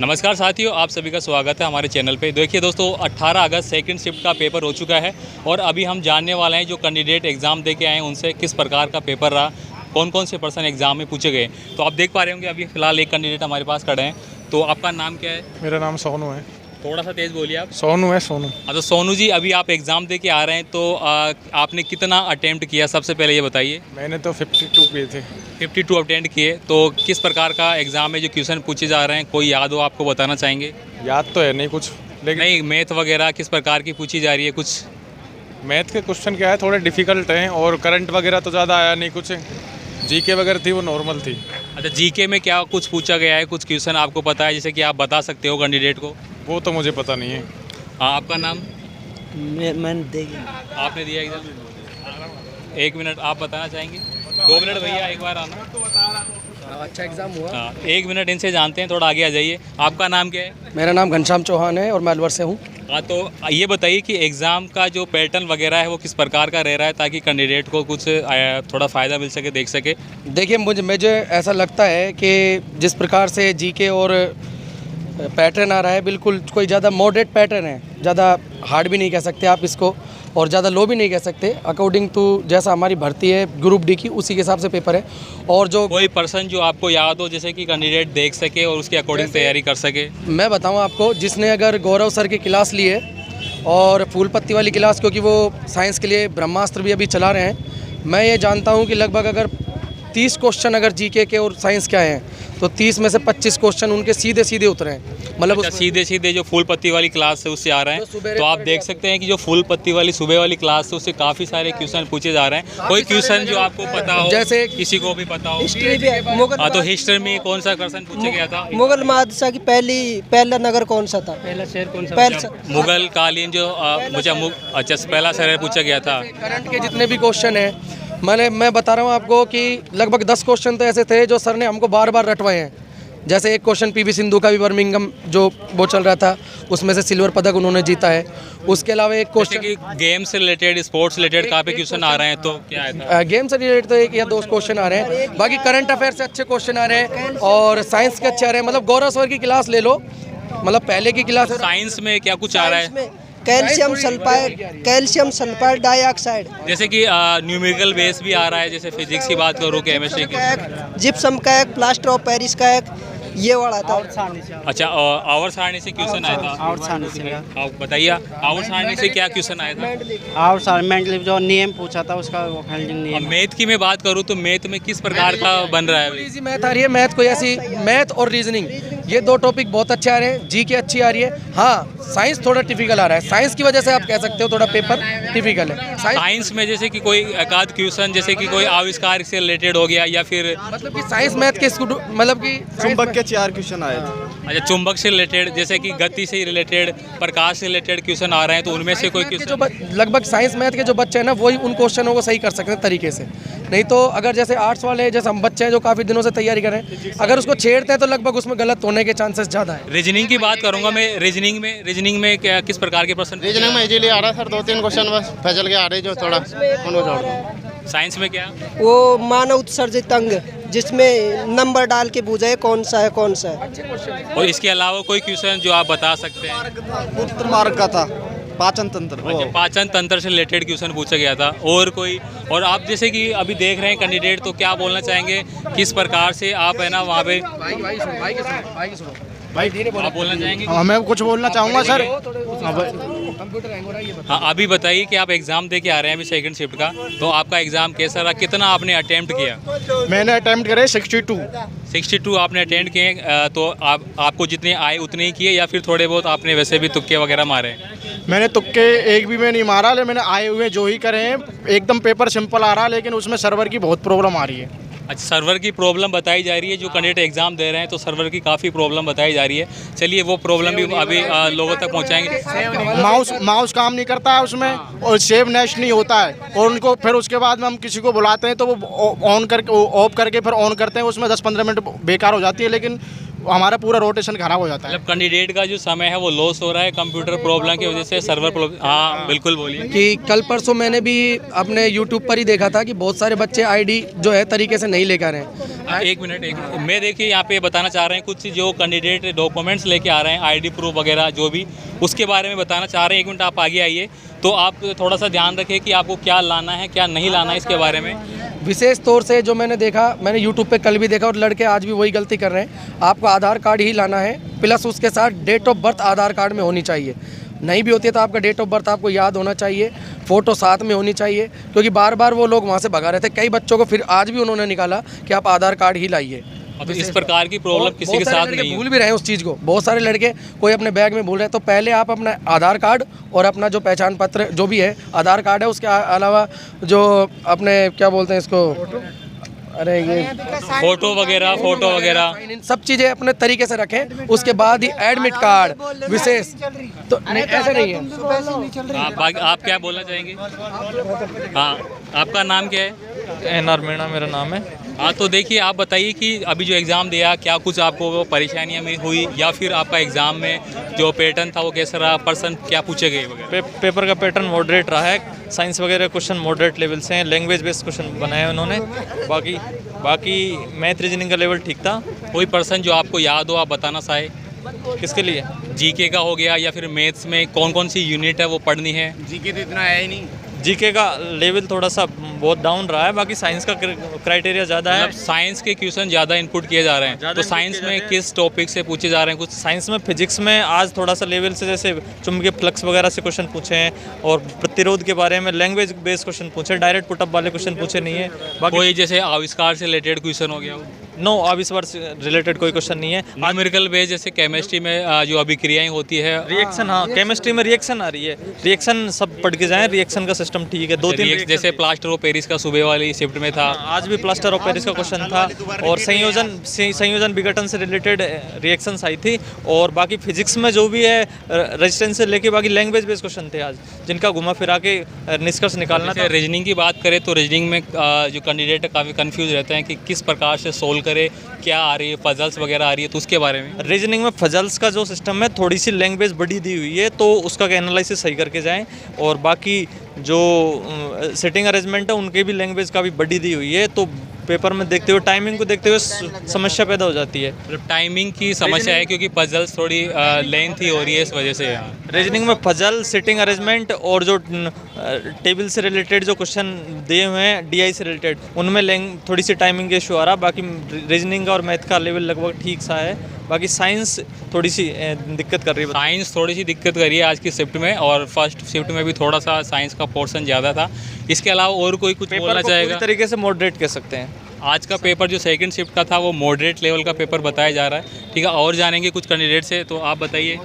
नमस्कार साथियों, आप सभी का स्वागत है हमारे चैनल पे। देखिए दोस्तों, 18 अगस्त सेकंड शिफ्ट का पेपर हो चुका है और अभी हम जानने वाले हैं जो कैंडिडेट एग्ज़ाम दे के आए हैं उनसे किस प्रकार का पेपर रहा, कौन कौन से पर्सन एग्ज़ाम में पूछे गए। तो आप देख पा रहे होंगे अभी फ़िलहाल एक कैंडिडेट हमारे पास खड़े हैं। तो आपका नाम क्या है? मेरा नाम सोनू है। थोड़ा सा तेज़ बोलिए आप। सोनू है, सोनू। तो सोनू जी, अभी आप एग्ज़ाम दे के आ रहे हैं तो आपने कितना अटैम्प्ट किया, सबसे पहले ये बताइए। मैंने तो 52 किए थे। 52 अटेंड किए। तो किस प्रकार का एग्ज़ाम में जो क्वेश्चन पूछे जा रहे हैं, कोई याद हो आपको बताना चाहेंगे? याद तो है नहीं कुछ, लेकिन नहीं, मैथ वगैरह किस प्रकार की पूछी जा रही है कुछ? मैथ के क्वेश्चन क्या है, थोड़े डिफ़िकल्ट हैं और करंट वगैरह तो ज़्यादा आया नहीं कुछ। जीके वगैरह थी वो नॉर्मल थी। अच्छा, जीके में क्या कुछ पूछा गया है, कुछ क्वेश्चन आपको पता है जैसे कि आप बता सकते हो कैंडिडेट को? वो तो मुझे पता नहीं है। हाँ, आपका नाम? मैंने देखा। आपने दिया एग्जाम? 1 मिनट आप बताना चाहेंगे? 2 मिनट भैया, एक बार आना। अच्छा एग्जाम हुआ। हाँ, 1 मिनट इनसे जानते हैं, थोड़ा आगे आ जाइए। आपका नाम क्या है? मेरा नाम घनश्याम चौहान है और मैं अलवर से हूँ। हाँ, तो ये बताइए कि एग्ज़ाम का जो पैटर्न वगैरह है वो किस प्रकार का रह रहा है, ताकि कैंडिडेट को कुछ थोड़ा फ़ायदा मिल सके, देख सके। देखिए, मुझे ऐसा लगता है कि जिस प्रकार से जीके और पैटर्न आ रहा है, बिल्कुल कोई ज़्यादा मॉडरेट पैटर्न है। ज़्यादा हार्ड भी नहीं कह सकते आप इसको और ज़्यादा लो भी नहीं कह सकते। अकॉर्डिंग टू जैसा हमारी भर्ती है ग्रुप डी की, उसी के हिसाब से पेपर है। और जो कोई पर्सन जो आपको याद हो जैसे कि कैंडिडेट देख सके और उसके अकॉर्डिंग तैयारी कर सके? मैं बताऊँ आपको, जिसने अगर गौरव सर की क्लास ली है और फूल पत्ती वाली क्लास, क्योंकि वो साइंस के लिए ब्रह्मास्त्र भी अभी चला रहे हैं, मैं ये जानता हूँ कि लगभग अगर 30 क्वेश्चन अगर जीके के और साइंस के आए हैं तो 30 में से 25 क्वेश्चन उनके सीधे सीधे उतरे हैं। मतलब अच्छा, सीधे सीधे जो फूल पत्ती वाली क्लास है उससे आ रहे हैं। तो आप देख सकते हैं कि जो फूल पत्ती वाली सुबह वाली क्लास है उससे काफ़ी सारे क्वेश्चन पूछे जा रहे हैं। कोई क्वेश्चन जो आपको पता हो, जैसे किसी को भी पता हो? हिस्ट्री भी है। हाँ, तो हिस्ट्री में कौन सा क्वेश्चन पूछा गया था? मुगल बादशाह की पहला नगर कौन सा था? पहला शहर कौन पहला मुगल कालीन जो अच्छा पहला शहर पूछा गया था। करंट के जितने भी क्वेश्चन हैं, मैं बता रहा हूँ आपको कि लगभग 10 क्वेश्चन तो ऐसे थे जो सर ने हमको बार बार रटवाए हैं। जैसे एक क्वेश्चन पीवी सिंधु का भी बर्मिंघम जो वो चल रहा था, उसमें से सिल्वर पदक उन्होंने जीता है। उसके अलावा एक जैसे क्वेश्चन कि गेम से रिलेटेड, स्पोर्ट्स से रिलेटेड काफ़ी क्वेश्चन आ रहे हैं, तो क्या है? गेम से रिलेटेड तो 1 या 2 क्वेश्चन आ रहे हैं। बाकी करंट अफेयर से अच्छे क्वेश्चन आ रहे हैं और साइंस के अच्छे आ रहे हैं। मतलब गौरव सर की क्लास ले लो, मतलब पहले की क्लास। साइंस में क्या कुछ आ रहा है? कैल्शियम सल्फाइड डाइऑक्साइड, जैसे कि न्यूमेरिकल बेस भी आ रहा है, जैसे फिजिक्स की बात करूँ, केमिस्ट्री की। जिप्सम का एक, प्लास्टर ऑफ पेरिस का एक, ये वाला था। अच्छा, आवर सारणी से क्वेश्चन आया था? आवर सारणी से आप बताइए, आवर सारणी से क्या क्वेश्चन आया था? आवर सारणी में जो नियम पूछा था उसका, वो नियम। अब मैथ की मैं बात करूँ तो मैथ में किस प्रकार का बन रहा है? इजी मैथ आ रही है। मैथ कोई ऐसी, मैथ और रीजनिंग, ये 2 टॉपिक बहुत अच्छे आ रहे हैं। जी के अच्छी आ रही है। हाँ, साइंस थोड़ा टिपिकल आ रहा है। साइंस की वजह से आप कह सकते हो थोड़ा पेपर टिपिकल है। साइंस में जैसे कि कोई एकाध क्वेश्चन जैसे कि कोई आविष्कार से रिलेटेड हो गया, या फिर मतलब कि साइंस मैथ के मतलब कि चुंबक के 4 क्वेश्चन आए थे। अच्छा, चुंबक से रिलेटेड, जैसे कि गति से रिलेटेड, प्रकाश से रिलेटेड क्वेश्चन आ रहे हैं, तो उनमें से कोई क्वेश्चन? लगभग साइंस मैथ के जो बच्चे हैं ना, वही उन क्वेश्चनों को सही कर सकते हैं तरीके से। नहीं तो अगर जैसे आर्ट्स वाले, जैसे हम बच्चे हैं जो काफ़ी दिनों से तैयारी कर रहे हैं, अगर उसको छेड़ते हैं तो लगभग उसमें गलत होने के चांसेस ज़्यादा है। रीजनिंग की बात करूंगा मैं। रीजनिंग में क्या किस प्रकार के प्रश्न? रीजनिंग में इजीली आ रहा सर, 2-3 क्वेश्चन बस फैजल के आ रहे जो थोड़ा उनको जोड़ दो। साइंस में क्या? वो मानव उत्सर्जित अंग, जिसमें नंबर डाल के पूछा है कौन सा है कौन सा है। और इसके अलावा कोई क्वेश्चन जो आप बता सकते हैं? उत्तर मार्ग का था, पाचन तंत्र। अच्छा, पाचन तंत्र से रिलेटेड क्वेश्चन पूछा गया था। और कोई, और आप जैसे कि अभी देख रहे हैं कैंडिडेट, तो क्या बोलना चाहेंगे, किस प्रकार से आप है ना वहाँ पे आप बोलना चाहेंगे? हाँ, मैं कुछ बोलना चाहूँगा सर। हाँ, अभी बताइए कि आप एग्ज़ाम दे के आ रहे हैं अभी सेकंड शिफ्ट का, तो आपका एग्ज़ाम कैसा रहा, कितना आपने अटेम्प्ट किया? मैंने अटेम्प्ट करे 62। 62 आपने अटेंड किए। तो आपको जितने आए उतने ही किए, या फिर थोड़े बहुत आपने वैसे भी तुक्के वगैरह मारे? मैंने तुक्के एक भी मैं नहीं मारा, लेकिन मैंने आए हुए जो ही करे हैं। एकदम पेपर सिंपल आ रहा है, लेकिन उसमें सर्वर की बहुत प्रॉब्लम आ रही है। अच्छा, सर्वर की प्रॉब्लम बताई जा रही है। जो कैंडिडेट एग्जाम दे रहे हैं तो सर्वर की काफ़ी प्रॉब्लम बताई जा रही है। चलिए, वो प्रॉब्लम भी अभी लोगों तक पहुंचाएंगे। माउस काम नहीं करता है उसमें, और सेव नेक्स्ट नहीं होता है, और उनको फिर उसके बाद में हम किसी को बुलाते हैं तो वो ऑन करके ऑफ करके फिर ऑन करते हैं, उसमें 10-15 मिनट बेकार हो जाती है। लेकिन हमारा पूरा रोटेशन खराब हो जाता है। मतलब कैंडिडेट का जो समय है वो लॉस हो रहा है कंप्यूटर प्रॉब्लम की वजह से, सर्वर प्रॉब्लम। हाँ बिल्कुल बोलिए। कि कल परसों मैंने भी अपने यूट्यूब पर ही देखा था कि बहुत सारे बच्चे आईडी जो है तरीके से नहीं लेकर आए हैं। एक मिनट मैं देखिए यहाँ पे बताना चाह रहे हैं कुछ जो कैंडिडेट डॉक्यूमेंट्स लेके आ रहे हैं, आईडी प्रूफ वगैरह जो भी, उसके बारे में बताना चाह रहे हैं। 1 मिनट आप आगे आइए, तो आप थोड़ा सा ध्यान रखें कि आपको क्या लाना है क्या नहीं लाना है इसके बारे में। विशेष तौर से जो मैंने देखा, मैंने यूट्यूब पे कल भी देखा और लड़के आज भी वही गलती कर रहे हैं। आपको आधार कार्ड ही लाना है, प्लस उसके साथ date of birth Aadhaar card में होनी चाहिए। नहीं भी होती है तो आपका डेट ऑफ बर्थ आपको याद होना चाहिए, फ़ोटो साथ में होनी चाहिए, क्योंकि बार बार वो लोग वहाँ से भगा रहे थे। कई बच्चों को फिर आज भी उन्होंने निकाला कि आप आधार कार्ड ही लाइए। तो इस प्रकार की प्रॉब्लम किसी के साथ नहीं भूल भी रहे हैं उस चीज़ को। बहुत सारे लड़के कोई अपने बैग में भूल रहे हैं। तो पहले आप अपना आधार कार्ड और अपना जो पहचान पत्र जो भी है, आधार कार्ड है, उसके अलावा जो अपने क्या बोलते हैं इसको, अरे ये फोटो वगैरह सब चीज़ें अपने तरीके से रखें। उसके बाद ही एडमिट कार्ड विशेष तो नहीं, ऐसे नहीं है। आप क्या बोलना चाहेंगे? हाँ, आपका नाम क्या है? NR मीणा मेरा नाम है। हाँ, तो देखिए आप बताइए कि अभी जो एग्ज़ाम दिया क्या कुछ आपको परेशानियाँ में हुई, या फिर आपका एग्ज़ाम में जो पैटर्न था वो कैसा रहा, पर्सन क्या पूछे गए वगैरह? पेपर का पैटर्न मॉडरेट रहा है। साइंस वगैरह क्वेश्चन मॉडरेट लेवल से हैं, लैंग्वेज बेस्ड क्वेश्चन बनाए हैं उन्होंने। बाकी मैथ रीजनिंग का लेवल ठीक था। कोई पर्सन जो आपको याद हो आप बताना चाहे? किसके लिए? जीके का हो गया, या फिर मैथ्स में कौन कौन सी यूनिट है वो पढ़नी है? जीके तो इतना है ही नहीं। जीके का लेवल थोड़ा सा बहुत डाउन रहा है, बाकी साइंस का क्राइटेरिया ज़्यादा है। मतलब साइंस के क्वेश्चन ज़्यादा इनपुट किए जा रहे हैं, तो साइंस में किस टॉपिक से पूछे जा रहे हैं? कुछ साइंस में फिजिक्स में आज थोड़ा सा लेवल से, जैसे चुंबकीय फ्लक्स वगैरह से क्वेश्चन पूछे हैं, और प्रतिरोध के बारे में लैंग्वेज बेस्ड क्वेश्चन पूछे, डायरेक्ट पुटअप वाले क्वेश्चन पूछे नहीं है। बाकी कोई जैसे आविष्कार से रिलेटेड क्वेश्चन हो गया? नो, आविष्कार से रिलेटेड कोई क्वेश्चन नहीं है। न्यूमेरिकल बेस जैसे केमिस्ट्री में जो अभिक्रियाएं होती है, रिएक्शन, हाँ केमिस्ट्री में रिएक्शन आ रही है। रिएक्शन सब पढ़ के जाएं, रिएक्शन का सिस्टम ठीक है। 2-3 जैसे प्लास्टर ऑफ पेरिस का सुबह वाली शिफ्ट में था, आज भी प्लास्टर ऑफ पेरिस का क्वेश्चन था, और संयोजन विघटन से रिलेटेड रिएक्शंस आई थी। और बाकी फिजिक्स में जो भी है रेजिस्टेंस से लेके बाकी लैंग्वेज बेस्ड क्वेश्चन थे आज, जिनका घुमा फिरा के निष्कर्ष निकालना था। रीजनिंग की बात करें तो रीजनिंग में जो कैंडिडेट है काफ़ी कंफ्यूज रहते हैं कि किस प्रकार से सोल्व करे, क्या आ रही है, पजल्स वगैरह आ रही है, तो उसके बारे में? रीजनिंग में पजल्स का जो सिस्टम है थोड़ी सी लैंग्वेज बड़ी दी हुई है, तो उसका एनालिसिस सही करके जाएं। और बाकी जो सेटिंग अरेंजमेंट है उनके भी लैंग्वेज का भी बड़ी दी हुई है, तो पेपर में देखते हुए, टाइमिंग को देखते हुए समस्या पैदा हो जाती है। मतलब टाइमिंग की समस्या है क्योंकि पजल्स थोड़ी लेंथी हो रही है इस वजह से। रीजनिंग में पजल, सिटिंग अरेंजमेंट और जो टेबल से रिलेटेड जो क्वेश्चन दिए हुए हैं DI से रिलेटेड, उनमें थोड़ी सी टाइमिंग का इशू आ रहा। बाकी रीजनिंग का और मैथ का लेवल लगभग ठीक सा है। बाकी साइंस थोड़ी सी दिक्कत कर रही है। साइंस थोड़ी सी दिक्कत कर रही है आज की शिफ्ट में, और फर्स्ट शिफ्ट में भी थोड़ा सा साइंस का पोर्शन ज़्यादा था। इसके अलावा और कोई कुछ बोलना चाहेगा? पूरी तरीके से मॉडरेट कह सकते हैं। आज का पेपर जो सेकंड शिफ्ट का था वो मॉडरेट लेवल का पेपर बताया जा रहा है। ठीक है, और जानेंगे कुछ कैंडिडेट से, तो आप बताइए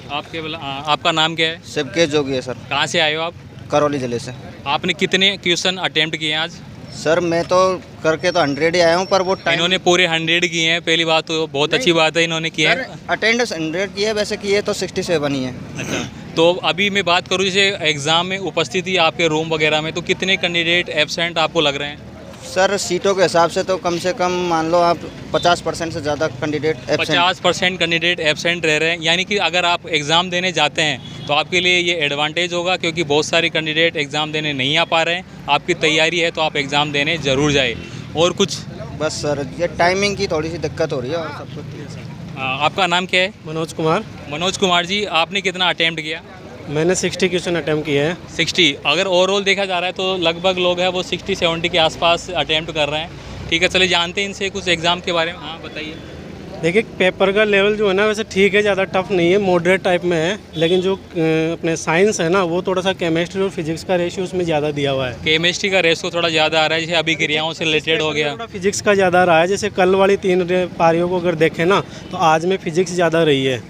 आपका नाम क्या है? सबके जोगी है सर। कहाँ से आए हो आप? करौली जिले से। आपने कितने क्वेश्चन अटेम्प्ट किए हैं आज? सर मैं तो करके तो 100 ही आया हूँ, पर वो इन्होंने पूरे 100 किए हैं। पहली बात तो बहुत अच्छी बात है, इन्होंने किए हैं। अटेंडेंस 100 की है, वैसे किए तो 67 ही है। अच्छा, तो अभी मैं बात करूँ जैसे एग्ज़ाम में उपस्थिति आपके रूम वगैरह में, तो कितने कैंडिडेट एब्सेंट आपको लग रहे हैं? सर सीटों के हिसाब से तो कम से कम मान लो आप 50% से ज़्यादा कैंडिडेट एब्सेंट। 50% कैंडिडेट एब्सेंट रह रहे हैं, यानी कि अगर आप एग्ज़ाम देने जाते हैं तो आपके लिए ये एडवांटेज होगा, क्योंकि बहुत सारे कैंडिडेट एग्ज़ाम देने नहीं आ पा रहे हैं। आपकी तैयारी है तो आप एग्ज़ाम देने ज़रूर जाए। और कुछ? बस सर ये टाइमिंग की थोड़ी सी दिक्कत हो रही है, और सब कुछ। आपका नाम क्या है? मनोज कुमार। मनोज कुमार जी, आपने कितना अटेम्प्ट किया? मैंने 60 क्वेश्चन अटैम्प्ट किए हैं। 60? अगर ओवरऑल देखा जा रहा है तो लगभग लोग हैं वो 60-70 के आसपास अटेम्प्ट कर रहे हैं। ठीक है, चलिए जानते हैं इनसे कुछ एग्ज़ाम के बारे में। हाँ बताइए। देखिए पेपर का लेवल जो है ना वैसे ठीक है, ज़्यादा टफ नहीं है, मॉडरेट टाइप में है। लेकिन जो अपने साइंस है ना वो थोड़ा सा केमिस्ट्री और फिजिक्स का रेशियो उसमें ज़्यादा दिया हुआ है। केमिस्ट्री का रेशियो थोड़ा ज़्यादा आ रहा है, जैसे अभिक्रियाओं से रिलेटेड हो गया। थोड़ा फिजिक्स का ज़्यादा रहा है, जैसे कल वाली 3 पारियों को अगर देखें ना तो आज में फिजिक्स ज़्यादा रही है।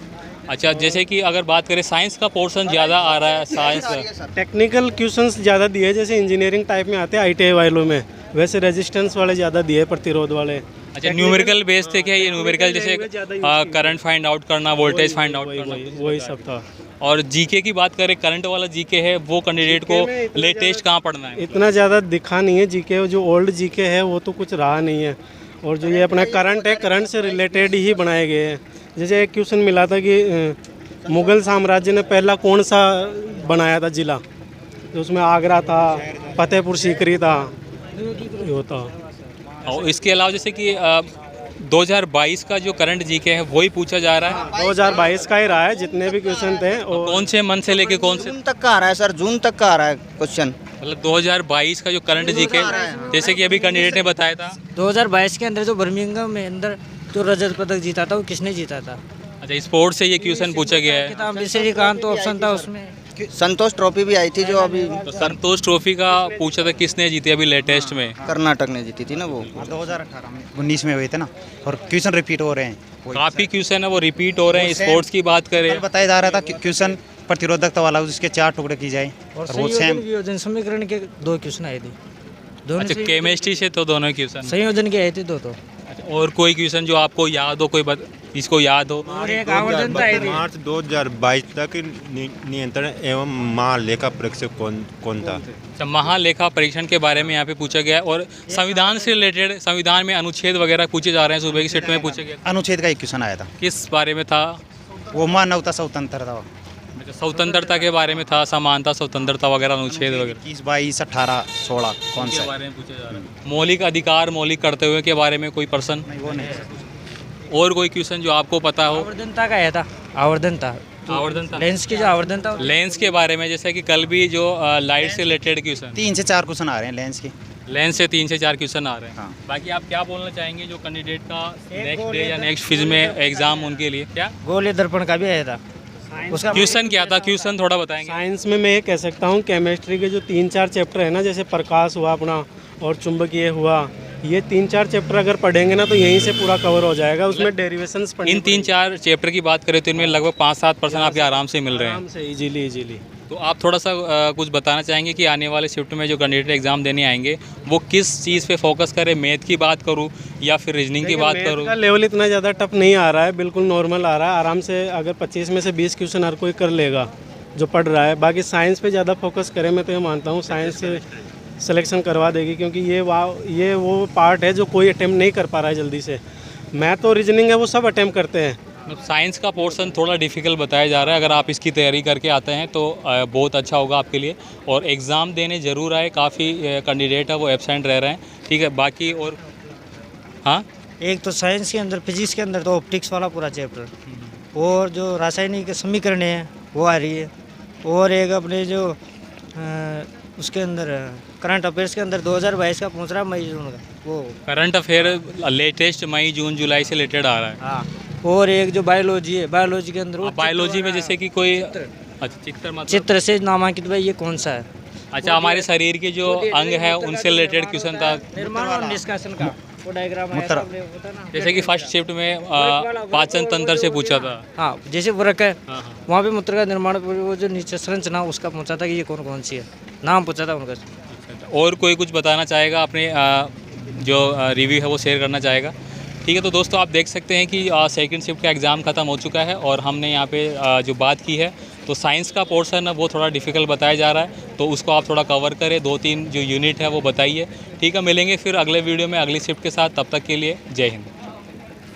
अच्छा, जैसे कि अगर बात करें साइंस का पोर्शन ज़्यादा आ रहा है, साइंस टेक्निकल क्वेश्चंस ज़्यादा दिए, जैसे इंजीनियरिंग टाइप में आते हैं ITI वालों में, वैसे रेजिस्टेंस वाले ज़्यादा दिए, प्रतिरोध वाले। अच्छा, न्यूमेरिकल बेस थे क्या ये? न्यूमेरिकल जैसे करंट फाइंड आउट करना, वोल्टेज फाइंड आउट करना, वही सब था। और जीके की बात करें, करंट वाला जीके है वो कैंडिडेट को लेटेस्ट कहाँ पढ़ना है? इतना ज़्यादा दिखा नहीं है जीके, जो ओल्ड जीके है वो तो कुछ रहा नहीं है। और जो ये अपना करंट है, करंट से रिलेटेड ही बनाए गए हैं। जैसे एक क्वेश्चन मिला था कि मुग़ल साम्राज्य ने पहला कौन सा बनाया था ज़िला, तो उसमें आगरा था, फतेहपुर सीकरी था, ये होता। और इसके अलावा जैसे कि 2022 का जो करंट जीके है वही पूछा जा रहा है। 2022 का ही रहा है जितने भी क्वेश्चन थे। और कौन से मंथ से लेके कौन से जून तक का आ रहा है सर, जून तक का आ रहा है क्वेश्चन। मतलब 2022 का जो करंट जीके, जैसे कि अभी कैंडिडेट ने बताया था 2022 के अंदर जो बर्मिंघम में अंदर जो रजत पदक जीता था वो किसने जीता था? अच्छा, स्पोर्ट्स से ये क्वेश्चन पूछा गया है। किताब श्रीकांत तो ऑप्शन था उसमें। संतोष ट्रॉफी भी आई थी जो अभी तो संतोष ट्रॉफी का पूछा था किसने जीती अभी लेटेस्ट में? कर्नाटक ने जीती थी ना वो। 2018 में 19 में हुए थे ना, और क्वेश्चन रिपीट हो रहे हैं। काफ़ी क्वेश्चन है वो रिपीट हो रहे हैं। स्पोर्ट्स की बात करें, कल बताया जा रहा था क्वेश्चन प्रतिरोधकता वाला, उसके 4 टुकड़े की जाए और वो सेम। संयोजन समीकरण के 2 क्वेश्चन आए थे। दोनों अच्छा, केमिस्ट्री से तो दोनों क्वेश्चन। संयोजन के आए थे 2 तो। और कोई क्वेश्चन जो आपको याद हो, कोई इसको याद हो? और एक आवर्धन था ये। मार्च 2022 तक नियंत्रण एवं महालेखा परीक्षक कौन था? अच्छा, महालेखा परीक्षण के बारे में यहाँ पे पूछा गया है। और संविधान से रिलेटेड, संविधान में अनुच्छेद वगैरह पूछे जा रहे हैं, सुबह की सेट में पूछे गए। अनुच्छेद का एक क्वेश्चन आया था, किस बारे में था वो मानवता स्वतंत्रता। अच्छा, स्वतंत्रता के बारे में था, समानता, स्वतंत्रता वगैरह, अनुच्छेद वगैरह। 21, 22, 18, 16 कौन सा के बारे में पूछा जा रहा है। मौलिक अधिकार, मौलिक कर्तव्यों के बारे में कोई पर्सन? नहीं, वो नहीं। और कोई क्वेश्चन जो आपको पता हो? आवर्धनता का आया था, आवर्धन था। आवर्धन था, लेंस की जो आवर्धन था, लेंस के बारे में। जैसे कि कल भी जो लाइट से रिलेटेड क्वेश्चन, 3 से 4 क्वेश्चन आ रहे हैं लेंस के। लेंस से 3 से 4 क्वेश्चन आ रहे हैं। हाँ। बाकी आप क्या बोलना चाहेंगे जो कैंडिडेट का नेक्स्ट डे या नेक्स्ट फिज में एग्जाम उनके लिए? क्या गोलीय दर्पण का भी आया था। उसका क्वेश्चन क्या था? क्वेश्चन थोड़ा बताएंगे। साइंस में मैं ये कह सकता हूँ, केमिस्ट्री के जो 3-4 चैप्टर है ना, जैसे प्रकाश हुआ अपना और चुंबकीय हुआ, ये 3-4 चैप्टर अगर पढ़ेंगे ना तो यहीं से पूरा कवर हो जाएगा। उसमें डेरिवेशंस इन 3-4 चैप्टर की बात करें तो इनमें लगभग 5-7% आपके आराम से मिल रहे हैं। आराम से इजीली। तो आप थोड़ा सा कुछ बताना चाहेंगे कि आने वाले शिफ्ट में जो कैंडिडेट एग्जाम देने आएंगे वो किस चीज़ पे फोकस करें? मैथ की बात करूँ या फिर रीजनिंग की बात करूँ? का लेवल इतना ज़्यादा टफ नहीं आ रहा है, बिल्कुल नॉर्मल आ रहा है। आराम से अगर 25 में से 20 क्वेश्चन हर कोई कर लेगा जो पढ़ रहा है। बाकी साइंस पे ज़्यादा फोकस करें, मैं तो ये मानता हूँ साइंस से सिलेक्शन करवा देगी, क्योंकि ये वो पार्ट है जो कोई अटेम्प्ट नहीं कर पा रहा है जल्दी से। मैथ और रीजनिंग है वो सब अटेम्प्ट करते हैं। साइंस का पोर्शन थोड़ा डिफ़िकल्ट बताया जा रहा है। अगर आप इसकी तैयारी करके आते हैं तो बहुत अच्छा होगा आपके लिए। और एग्ज़ाम देने ज़रूर आए, काफ़ी कैंडिडेट है वो एब्सेंट रह रहे हैं। ठीक है, बाकी और हाँ, एक तो साइंस के अंदर, फिजिक्स के अंदर तो ऑप्टिक्स वाला पूरा चैप्टर, और जो रासायनिक समीकरण है वो आ रही है, और एक अपने जो उसके अंदर करंट अफेयर्स के अंदर 2022 का पूछ रहा है, मई जून का, वो करंट अफेयर लेटेस्ट मई जून जुलाई से रिलेटेड आ रहा है। हाँ। और एक जो बायोलॉजी है, बायोलॉजी के अंदर बायोलॉजी में जैसे कि कोई अच्छा चित्र से नामांकित, भाई ये कौन सा है? अच्छा, हमारे शरीर के जो अंग है उनसे रिलेटेड क्वेश्चन था, निर्माण और निष्कासन का वो डायग्राम आया था, आपने होता ना। जैसे कि फर्स्ट शिफ्ट में पाचन तंत्र से पूछा था। हाँ, जैसे वृक्क है, हाँ। वहाँ पे मूत्र का निर्माण, वो जो नीचे संरचना उसका पूछा था कि ये कौन कौन सी है, नाम पूछा था उनका। और कोई कुछ बताना चाहेगा अपने जो रिव्यू है वो शेयर करना चाहेगा? ठीक है, तो दोस्तों आप देख सकते हैं कि सेकंड शिफ्ट का एग्ज़ाम ख़त्म हो चुका है और हमने यहाँ पे जो बात की है तो साइंस का पोर्शन है वो थोड़ा डिफ़िकल्ट बताया जा रहा है, तो उसको आप थोड़ा कवर करें। 2-3 जो यूनिट है वो बताइए। ठीक है, मिलेंगे फिर अगले वीडियो में अगली शिफ्ट के साथ। तब तक के लिए जय हिंद।